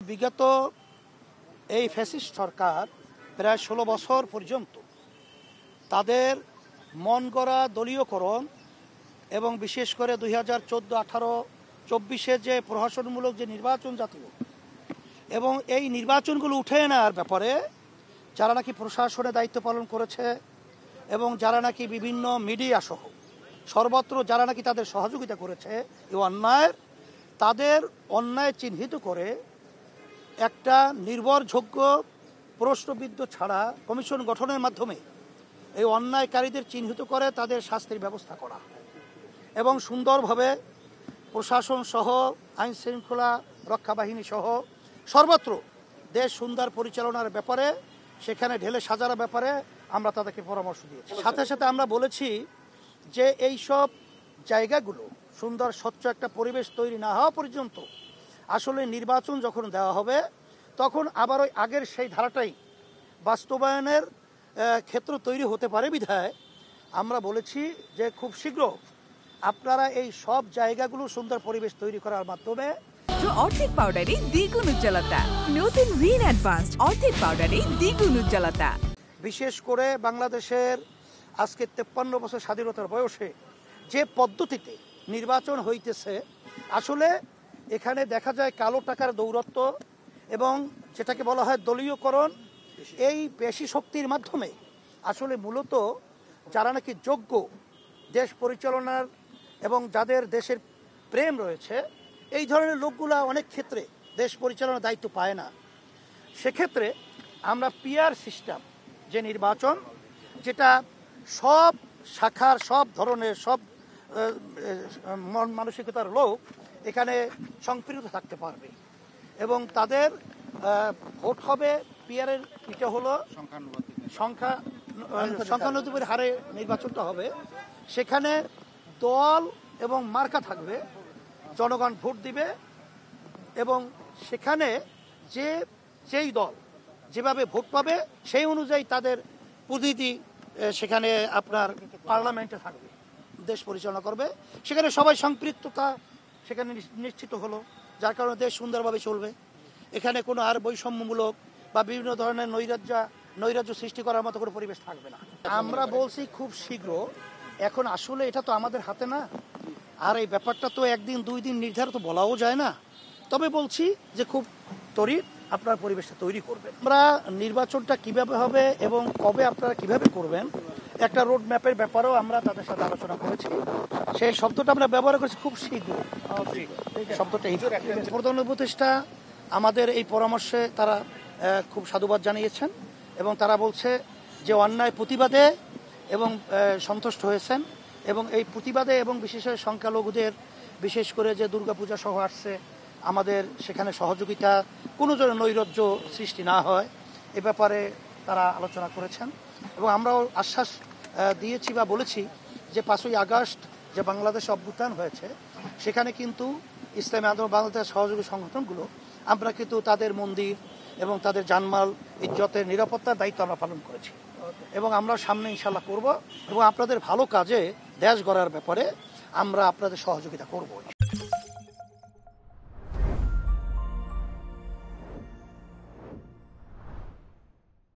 বিগত এই ফ্যাসিস্ট সরকার প্রায় ১৬ বছর পর্যন্ত তাদের মন গড়া দলীয়করণ এবং বিশেষ করে 2014-18-24-এ যে প্রহসনমূলক যে নির্বাচন জাতীয় এবং এই নির্বাচনগুলো উঠে নেওয়ার ব্যাপারে যারা নাকি প্রশাসনে দায়িত্ব পালন করেছে এবং যারা নাকি বিভিন্ন মিডিয়া সহ সর্বত্র যারা নাকি তাদের সহযোগিতা করেছে এই তাদের অন্যায় চিহ্নিত করে একটা নির্ভরযোগ্য প্রশ্নবিদ্ধ ছাড়া কমিশন গঠনের মাধ্যমে এই অন্যায়কারীদের চিহ্নিত করে তাদের শাস্তির ব্যবস্থা করা এবং সুন্দরভাবে প্রশাসন সহ আইন শৃঙ্খলা রক্ষা বাহিনী সহ সর্বত্র দেশ সুন্দর পরিচালনার ব্যাপারে সেখানে ঢেলে সাজার ব্যাপারে আমরা তাদেরকে পরামর্শ দিয়েছি। সাথে সাথে আমরা বলেছি যে এই সব জায়গাগুলো সুন্দর স্বচ্ছ একটা পরিবেশ তৈরি না হওয়া পর্যন্ত আসলে নির্বাচন যখন দেওয়া হবে তখন আবার ওই আগের সেই ধারাটাই বাস্তবায়নের ক্ষেত্র তৈরি হতে পারে বিধায় আমরা বলেছি যে খুব শীঘ্র আপনারা এই সব জায়গাগুলো সুন্দর পরিবেশ তৈরি করার মাধ্যমে অর্ধেক পাউডারে দ্বিগুণ উজ্জ্বলতা, নতুন রিন অ্যাডভান্সড অর্ধেক পাউডারে দ্বিগুণ উজ্জ্বলতা। বিশেষ করে বাংলাদেশের আজকে 53 বছর স্বাধীনতার বয়সে যে পদ্ধতিতে নির্বাচন হইতেছে আসলে এখানে দেখা যায় কালো টাকার দৌরত্ব এবং যেটাকে বলা হয় দলীয়করণ, এই পেশি শক্তির মাধ্যমে আসলে মূলত যারা নাকি যোগ্য দেশ পরিচালনার এবং যাদের দেশের প্রেম রয়েছে এই ধরনের লোকগুলা অনেক ক্ষেত্রে দেশ পরিচালনার দায়িত্ব পায় না। সেক্ষেত্রে আমরা পিআর সিস্টেম যে নির্বাচন, যেটা সব শাখার সব ধরনের সব মন মানসিকতার লোক এখানে সংপৃক্ত থাকতে পারবে এবং তাদের ভোট হবে পিআরের এটা হলো সংখ্যানুপাতিক হারে নির্বাচনটা হবে। সেখানে দল এবং মার্কা থাকবে, জনগণ ভোট দিবে এবং সেখানে যেই দল যেভাবে ভোট পাবে সেই অনুযায়ী তাদের প্রতিনিধি সেখানে আপনার পার্লামেন্টে থাকবে, দেশ পরিচালনা করবে। সেখানে সবাই সম্পৃক্ততা সেখানে নিশ্চিত হলো, যার কারণে দেশ সুন্দরভাবে চলবে। এখানে কোনো আর বৈষম্যমূলক বা বিভিন্ন ধরনের নৈরাজ্য সৃষ্টি করার মতো কোনো পরিবেশ থাকবে না। আমরা বলছি খুব শীঘ্র, এখন আসলে এটা তো আমাদের হাতে না, আর এই ব্যাপারটা তো একদিন দুই দিন নির্ধারিত বলাও যায় না। তবে বলছি যে খুব ত্বরিত আপনার পরিবেশটা তৈরি করবেন। আমরা নির্বাচনটা কিভাবে হবে এবং কবে আপনারা কিভাবে করবেন একটা রোড ম্যাপের ব্যাপারেও আমরা তাদের সাথে আলোচনা করেছি। সেই শব্দটা আমরা ব্যবহার করেছি খুব শীঘ্র শব্দটা। প্রধান উপদেষ্টা আমাদের এই পরামর্শে তারা খুব সাধুবাদ জানিয়েছেন এবং তারা বলছে যে অন্যায় প্রতিবাদে এবং সন্তুষ্ট হয়েছেন এবং এই প্রতিবাদে এবং বিশেষ করে সংখ্যালঘুদের বিশেষ করে যে দুর্গাপূজা সহ আসছে আমাদের সেখানে সহযোগিতা কোনো ধরনের নৈরাজ্য সৃষ্টি না হয় এ ব্যাপারে তারা আলোচনা করেছেন এবং আমরাও আশ্বাস দিয়েছি বা বলেছি যে 5ই আগস্ট যে বাংলাদেশে অভ্যুত্থান হয়েছে সেখানে কিন্তু ইসলামী আন্দোলন বাংলাদেশ সহযোগী সংগঠনগুলো আমরা কিন্তু তাদের মন্দির এবং তাদের জানমাল ইজ্জতের নিরাপত্তার দায়িত্ব আমরা পালন করেছি এবং আমরা সামনে ইনশাল্লাহ করব এবং আপনাদের ভালো কাজে দেশ গড়ার ব্যাপারে আমরা আপনাদের সহযোগিতা করব।